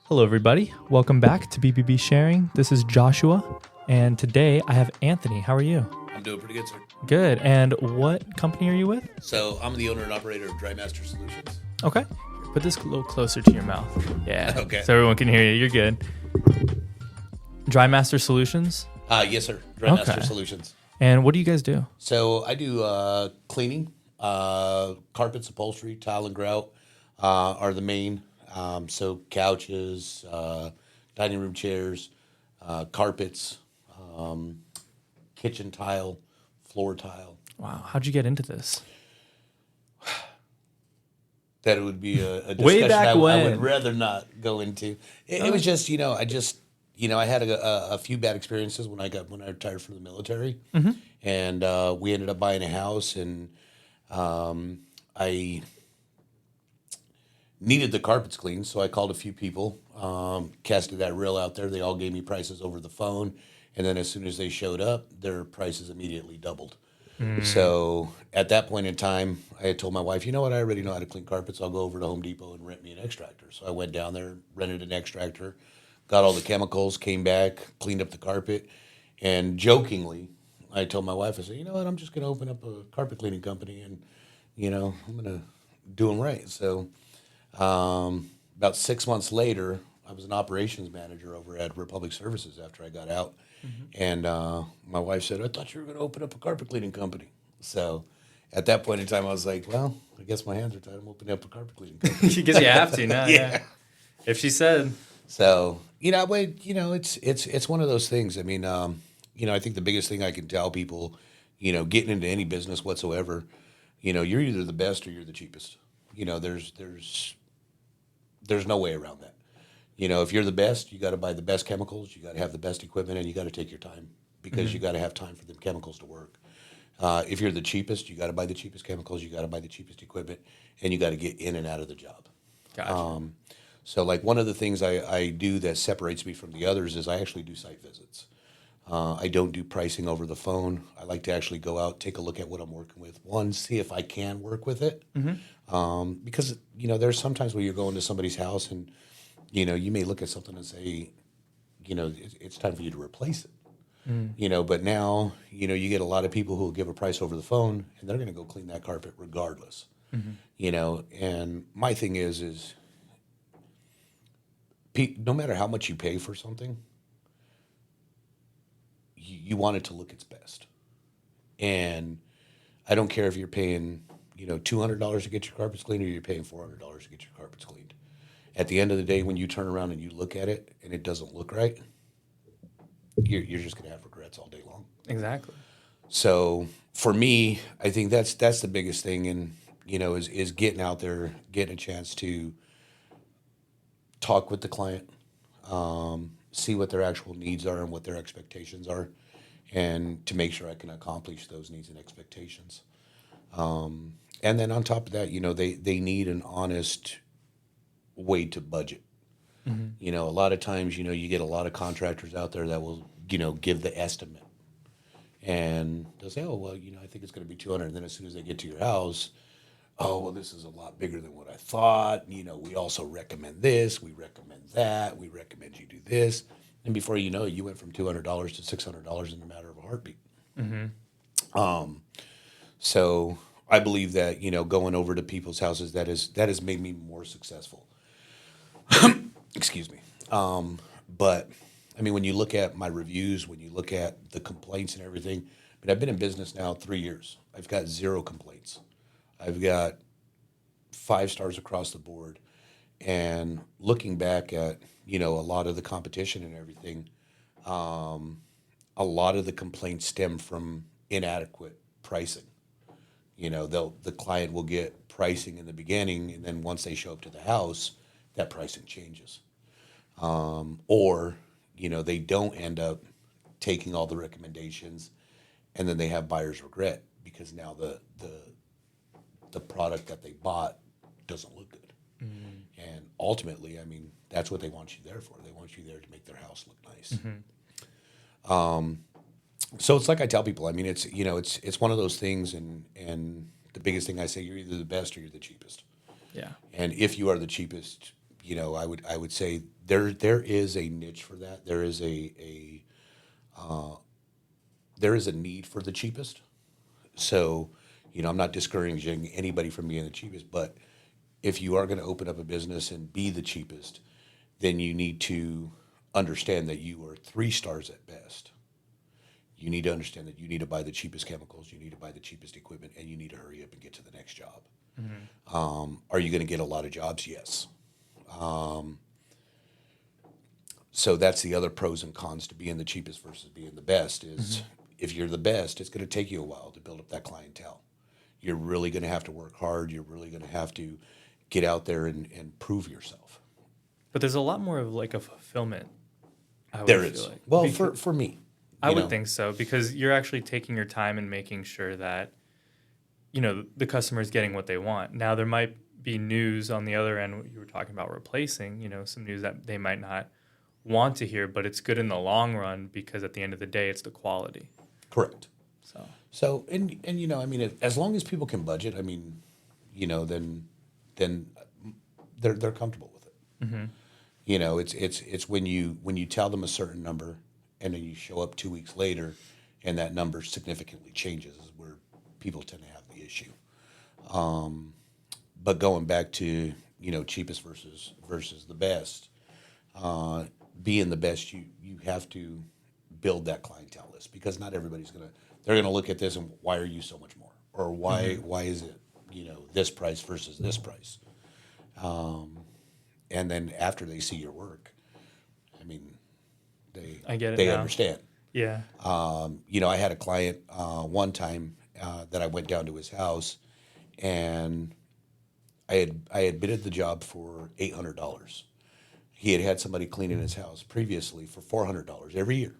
Hello, everybody. Welcome back to BBB Sharing. This is Joshua, and today I have Anthony. How are you? I'm doing pretty good, sir. Good. And what company are you with? So I'm the owner and operator of Drymaster Solutions. Okay. Put this a little closer to your mouth. Yeah. Okay. So everyone can hear you. You're good. Drymaster Solutions? Yes, sir. Drymaster Okay. Solutions. And what do you guys do? So I do cleaning, carpets, upholstery, tile and grout are the main. So couches, dining room chairs, carpets, kitchen tile, floor tile. Wow. How'd you get into this? That it would be a discussion Way back I when. would rather not go into. It was just, I had a few bad experiences when I retired from the military, and we ended up buying a house, and I needed the carpets cleaned, so I called a few people, casted that reel out there. They all gave me prices over the phone, and then as soon as they showed up, their prices immediately doubled. So at that point in time, I had told my wife, you know what, I already know how to clean carpets. I'll go over to Home Depot and rent me an extractor. So I went down there, rented an extractor, got all the chemicals, came back, cleaned up the carpet, and jokingly, I told my wife, I said, you know what, I'm just going to open up a carpet cleaning company, and, I'm going to do them right. So about 6 months later, I was an operations manager over at Republic Services after I got out. And my wife said, I thought you were going to open up a carpet cleaning company. So at that point in time, I was like, well, I guess my hands are tied. I'm opening up a carpet cleaning company. Because you have to now. Yeah. If she said. So, it's one of those things. I mean, I think the biggest thing I can tell people, getting into any business whatsoever, you're either the best or you're the cheapest. There's no way around that. If you're the best, you got to buy the best chemicals, you got to have the best equipment, and you got to take your time because you got to have time for the chemicals to work. If you're the cheapest, you got to buy the cheapest chemicals, you got to buy the cheapest equipment, and you got to get in and out of the job. Gotcha. So like one of the things I do that separates me from the others is I actually do site visits. I don't do pricing over the phone. I like to actually go out, take a look at what I'm working with. One, see if I can work with it. Because, there's sometimes where you're going to somebody's house and, you may look at something and say, it's time for you to replace it. But now, you get a lot of people who will give a price over the phone and they're going to go clean that carpet regardless. And my thing is no matter how much you pay for something, you want it to look its best. And I don't care if you're paying, $200 to get your carpets cleaned or you're paying $400 to get your carpets cleaned. At the end of the day, when you turn around and you look at it and it doesn't look right, you're just going to have regrets all day long. Exactly. So for me, I think that's the biggest thing, and is getting out there, getting a chance to talk with the client, see what their actual needs are and what their expectations are, and to make sure I can accomplish those needs and expectations. And then on top of that, they need an honest way to budget. A lot of times, you get a lot of contractors out there that will, give the estimate. And they'll say, oh, well, I think it's going to be 200. And then as soon as they get to your house, oh, well, this is a lot bigger than what I thought. We also recommend this. We recommend that. We recommend you do this. And before you know it, you went from $200 to $600 in a matter of a heartbeat. So I believe that, going over to people's houses, that has made me more successful. Excuse me. But I mean, when you look at my reviews, when you look at the complaints and everything, I've been in business now 3 years. I've got 0 complaints. I've got 5 stars across the board. And looking back at, a lot of the competition and everything, a lot of the complaints stem from inadequate pricing. The client will get pricing in the beginning, and then once they show up to the house, that pricing changes. Or, they don't end up taking all the recommendations, and then they have buyer's regret because now the product that they bought doesn't look good. And ultimately, that's what they want you there for. They want you there to make their house look nice. So it's like I tell people, it's one of those things, and the biggest thing I say, you're either the best or you're the cheapest. Yeah. And if you are the cheapest, I would say there is a niche for that. There is a need for the cheapest. So, I'm not discouraging anybody from being the cheapest, but if you are going to open up a business and be the cheapest, then you need to understand that you are 3 stars at best. You need to understand that you need to buy the cheapest chemicals, you need to buy the cheapest equipment, and you need to hurry up and get to the next job. Are you going to get a lot of jobs? Yes. So that's the other pros and cons to being the cheapest versus being the best is if you're the best, it's going to take you a while to build up that clientele. You're really going to have to work hard. You're really going to have to get out there and prove yourself. But there's a lot more of like a fulfillment. I would There feel is. like. Well, Because for me. I you would know. think so because you're actually taking your time and making sure that, the customer is getting what they want. Now, there might be news on the other end. You were talking about replacing, some news that they might not want to hear, but it's good in the long run because at the end of the day, it's the quality. Correct. So, And I mean, as long as people can budget, I mean, then they're comfortable with it. It's when you tell them a certain number, and then you show up 2 weeks later, and that number significantly changes, is where people tend to have the issue. But going back to cheapest versus the best, being the best, you have to build that clientele list because not everybody's they're gonna look at this and why are you so much more, or why is it this price versus this price, and then after they see your work, I mean, I get it they now. understand. Yeah. I had a client one time that I went down to his house, and I had bid the job for $800. He had somebody cleaning his house previously for $400 every year.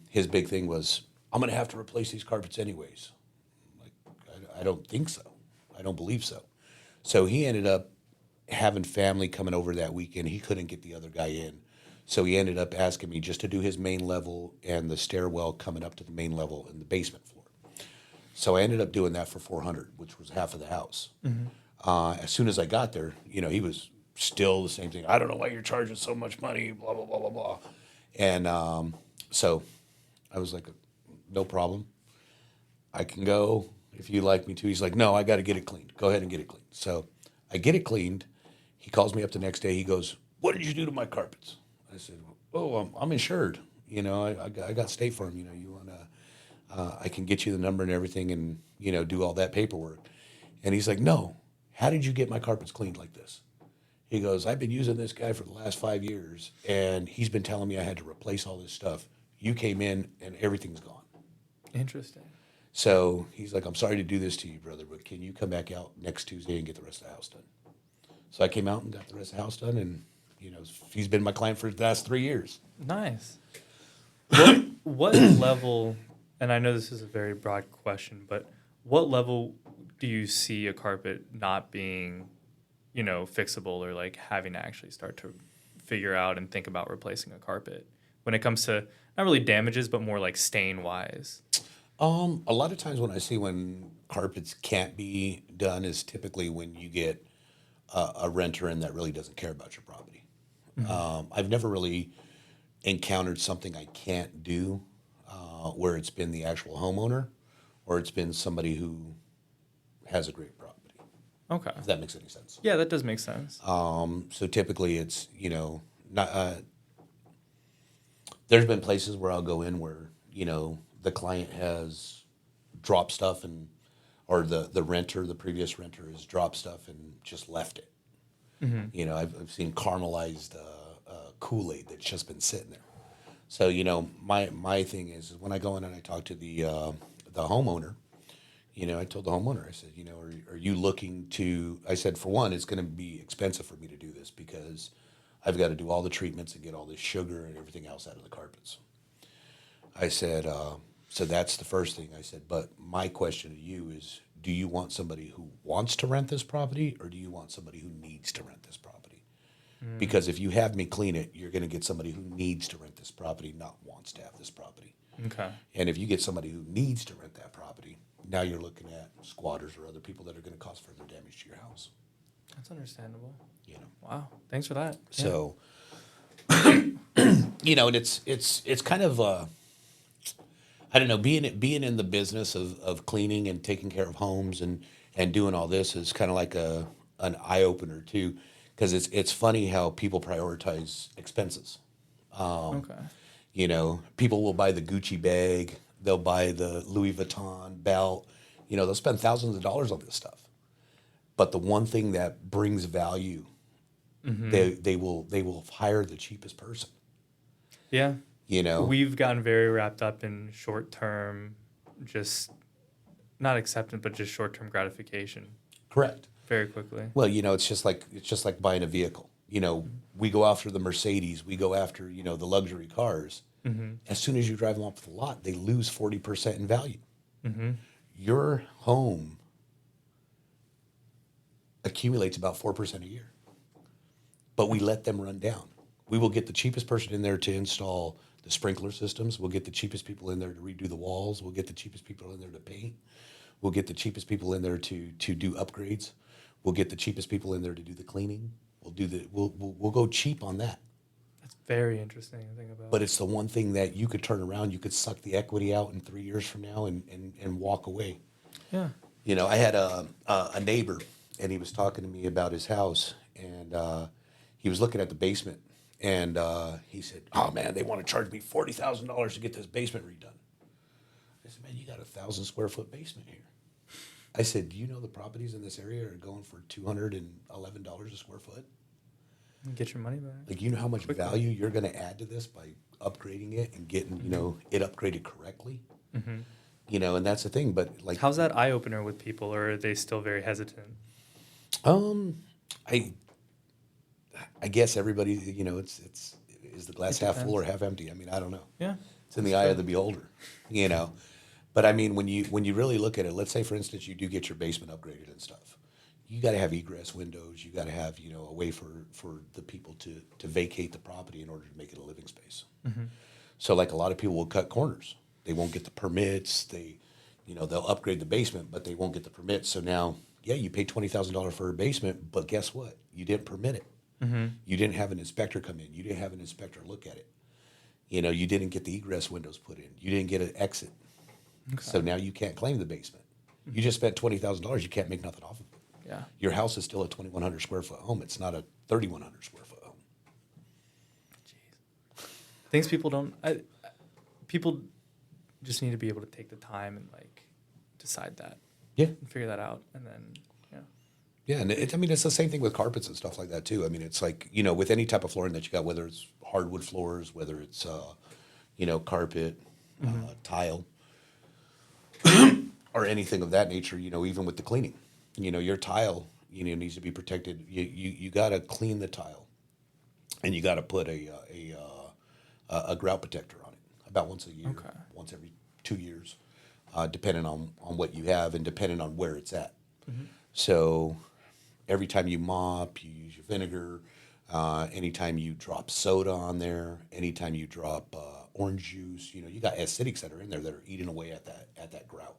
His big thing was, I'm going to have to replace these carpets anyways. Like, I don't think so. I don't believe so. So he ended up having family coming over that weekend. He couldn't get the other guy in. So he ended up asking me just to do his main level and the stairwell coming up to the main level in the basement floor. So I ended up doing that for $400, which was half of the house. As soon as I got there, he was still the same thing. I don't know why you're charging so much money, blah, blah, blah, blah, blah. And so I was like, no problem. I can go if you'd like me to. He's like, no, I got to get it cleaned. Go ahead and get it cleaned. So I get it cleaned. He calls me up the next day. He goes, what did you do to my carpets? I said, oh, I'm insured. I got State Farm. You want to, I can get you the number and everything and, do all that paperwork. And he's like, no, how did you get my carpets cleaned like this? He goes, I've been using this guy for the last 5 years, and he's been telling me I had to replace all this stuff. You came in, and everything's gone. Interesting. So he's like, I'm sorry to do this to you, brother, but can you come back out next Tuesday and get the rest of the house done? So I came out and got the rest of the house done, and he's been my client for the last 3 years. Nice. What level, and I know this is a very broad question, but what level do you see a carpet not being, fixable or like having to actually start to figure out and think about replacing a carpet when it comes to not really damages, but more like stain wise? A lot of times when carpets can't be done is typically when you get a renter in that really doesn't care about your property. I've never really encountered something I can't do where it's been the actual homeowner or it's been somebody who has a great property. Okay. If that makes any sense. Yeah, that does make sense. So typically it's, not, there's been places where I'll go in where, the client has dropped stuff or the previous renter has dropped stuff and just left it. I've seen caramelized Kool-Aid that's just been sitting there. So, my thing is when I go in and I talk to the homeowner, I told the homeowner, I said, are you looking to, I said, for one, it's going to be expensive for me to do this because I've got to do all the treatments and get all this sugar and everything else out of the carpets. I said, so that's the first thing. I said, but my question to you is, do you want somebody who wants to rent this property or do you want somebody who needs to rent this property? Because if you have me clean it, you're going to get somebody who needs to rent this property, not wants to have this property. Okay. And if you get somebody who needs to rent that property, now you're looking at squatters or other people that are going to cause further damage to your house. That's understandable. You know, Wow. Thanks for that. Yeah. so and it's kind of I don't know, being in the business of cleaning and taking care of homes and doing all this is kind of like an eye opener too, because it's funny how people prioritize expenses. Okay. People will buy the Gucci bag, they'll buy the Louis Vuitton belt, they'll spend thousands of dollars on this stuff. But the one thing that brings value, they will hire the cheapest person. Yeah. You know, We've gotten very wrapped up in short term, just not acceptance, but just short term gratification correct. very quickly. Well, it's just like buying a vehicle. We go after the Mercedes, we go after the luxury cars. As soon as you drive them off the lot, they lose 40% in value. Your home accumulates about 4% a year, but we let them run down. We will get the cheapest person in there to install the sprinkler systems. We'll get the cheapest people in there to redo the walls. We'll get the cheapest people in there to paint. We'll get the cheapest people in there to do upgrades. We'll get the cheapest people in there to do the cleaning. We'll go cheap on that. That's very interesting to think about. But it's the one thing that you could turn around, you could suck the equity out in 3 years from now and walk away. Yeah. I had a neighbor, and he was talking to me about his house, and he was looking at the basement, and he said, "Oh man, they want to charge me $40,000 to get this basement redone." I said, "Man, you got a 1,000 square foot basement here." I said, "Do you know the properties in this area are going for $211 a square foot? Get your money back. Like, you know how much value you're going to add to this by upgrading it and getting it upgraded correctly." And that's the thing. But like, How's that eye opener with people, or are they still very hesitant? I guess everybody, it's is the glass It half full depends. or half empty? I mean, I don't know. Yeah. It's in the eye of the beholder. But I mean, when you really look at it, let's say for instance you do get your basement upgraded and stuff, you got to have egress windows. You got to have a way for the people to vacate the property in order to make it a living space. So like a lot of people will cut corners. They won't get the permits. They'll upgrade the basement, but they won't get the permits. So now, yeah, you pay $20,000 for a basement, but guess what? You didn't permit it. You didn't have an inspector come in. You didn't have an inspector look at it. You didn't get the egress windows put in. You didn't get an exit. Okay. So now you can't claim the basement. You just spent $20,000. You can't make nothing off of it. Yeah. Your house is still a 2,100 square foot home. It's not a 3,100 square foot home. Jeez. Things people don't. People just need to be able to take the time and decide that. Yeah. And figure that out, and then Yeah, and it's the same thing with carpets and stuff like that too. I mean, it's like, with any type of flooring that you got, whether it's hardwood floors, whether it's carpet, tile, or anything of that nature. Even with the cleaning, your tile, needs to be protected. You got to clean the tile, and you got to put a grout protector on it about once a year, once every 2 years, depending on what you have and depending on where it's at. So every time you mop, you use your vinegar. Anytime you drop soda on there, anytime you drop orange juice, you got acidics that are in there that are eating away at that grout.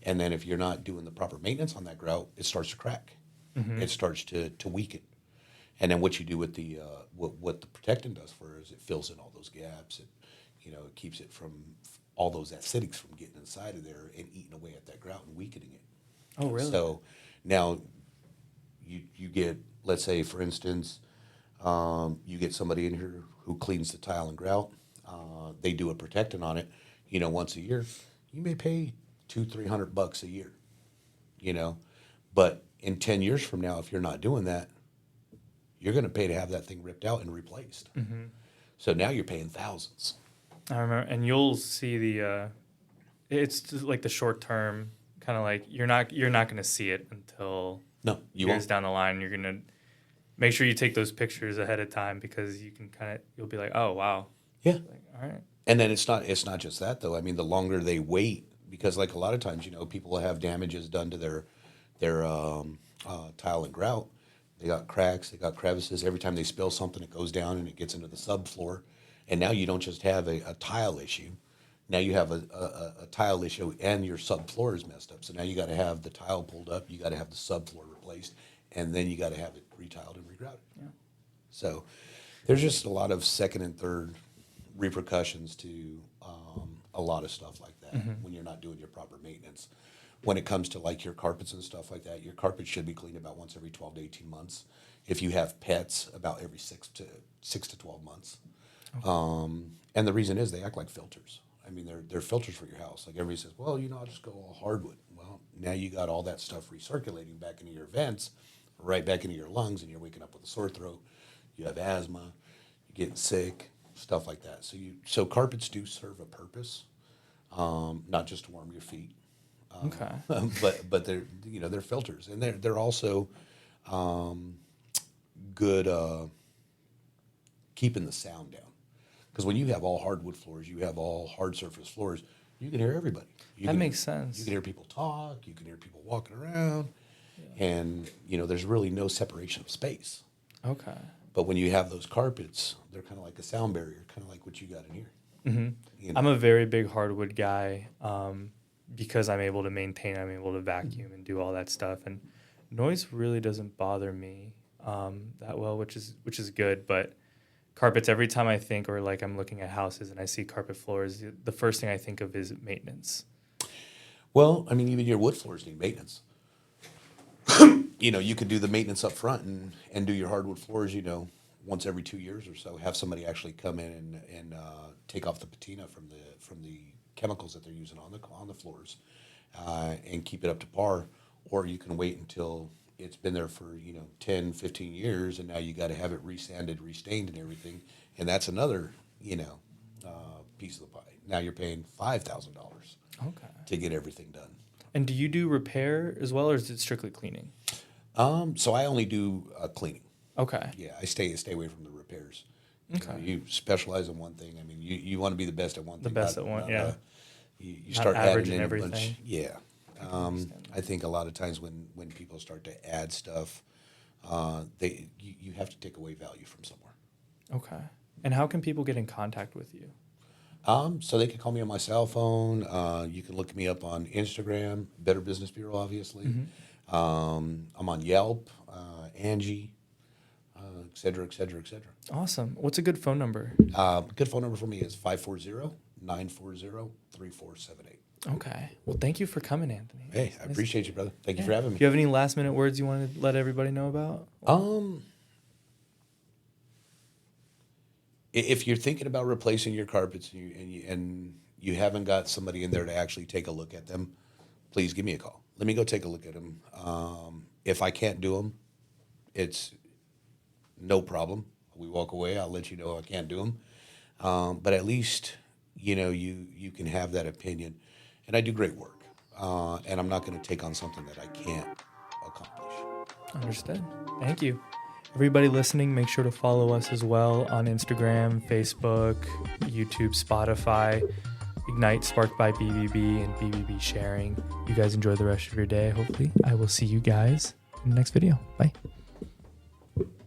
And then if you're not doing the proper maintenance on that grout, it starts to crack. It starts to weaken. And then what you do with the what the protectant does for it is it fills in all those gaps. It keeps it from all those acidics from getting inside of there and eating away at that grout and weakening it. Oh, really? So now you get, let's say, for instance, you get somebody in here who cleans the tile and grout. They do a protectant on it, once a year. You may pay $200-300 a year, But in 10 years from now, if you're not doing that, you're going to pay to have that thing ripped out and replaced. So now you're paying thousands. I remember, and you'll see it's just like the short term, kind of like you're not going to see it until you years won't. down the line. You're going to make sure you take those pictures ahead of time because you'll be like, oh wow, Yeah. all right. And then it's not just that though. I mean, the longer they wait, because like a lot of times, people will have damages done to their tile and grout. They got cracks, they got crevices. Every time they spill something, it goes down and it gets into the subfloor. And now you don't just have a tile issue. Now you have a tile issue and your subfloor is messed up. So now you got to have the tile pulled up. You got to have the subfloor replaced. and then you got to have it retiled and regrouted. Yeah. So there's just a lot of second and third repercussions to a lot of stuff like that when you're not doing your proper maintenance. When it comes to like your carpets and stuff like that, your carpet should be cleaned about once every 12 to 18 months. If you have pets, about every 6 to 12 months. Okay. And the reason is they act like filters. I mean, they're filters for your house. Like everybody says, well, I'll just go all hardwood. Well, now you got all that stuff recirculating back into your vents, right back into your lungs, and you're waking up with a sore throat. You have asthma, you're getting sick, stuff like that. So carpets do serve a purpose, not just to warm your feet. Okay. But they're filters, and they're also good keeping the sound down. Because when you have all hardwood floors, you have all hard surface floors, you can hear everybody. That makes sense. You can hear people talk. You can hear people walking around, and there's really no separation of space. Okay. But when you have those carpets, they're kind of like a sound barrier, kind of like what you got in here. Mm-hmm. I'm a very big hardwood guy. Because I'm able to maintain, I'm able to vacuum and do all that stuff, and noise really doesn't bother me that well, which is good. But carpets, every time I think, or like I'm looking at houses and I see carpet floors, the first thing I think of is maintenance. Well, I mean, even your wood floors need maintenance. You could do the maintenance up front and do your hardwood floors, once every 2 years or so. Have somebody actually come in and take off the patina from the chemicals that they're using on the floors, and keep it up to par. Or you can wait until it's been there for 10, 15 years, and now you got to have it resanded, restained, and everything. And that's another piece of the pie. Now you're paying $5,000 to get everything done. And do you do repair as well, or is it strictly cleaning? So I only do cleaning. Okay. Yeah, I stay away from the repairs. Okay. You specialize in one thing. I mean, you want to be the best at one thing. The best at one, yeah. You start adding in everything. a bunch. Yeah. I think a lot of times when people start to add stuff, you have to take away value from somewhere. Okay. And how can people get in contact with you? So they can call me on my cell phone. You can look me up on Instagram, Better Business Bureau, obviously. Mm-hmm. I'm on Yelp, Angie, et cetera, et cetera, et cetera. Awesome. What's a good phone number? Good phone number for me is 540-940-3478. Okay. Well, thank you for coming, Anthony. Hey, I appreciate you, brother. Thank you for having me. Do you have any last minute words you want to let everybody know about? If you're thinking about replacing your carpets and you haven't got somebody in there to actually take a look at them, please give me a call. Let me go take a look at them. If I can't do them, it's no problem. We walk away. I'll let you know I can't do them. But at least, you can have that opinion. And I do great work. And I'm not going to take on something that I can't accomplish. Understood. Thank you. Everybody listening, make sure to follow us as well on Instagram, Facebook, YouTube, Spotify, Ignite, Sparked by BBB, and BBB Sharing. You guys enjoy the rest of your day, hopefully. I will see you guys in the next video. Bye.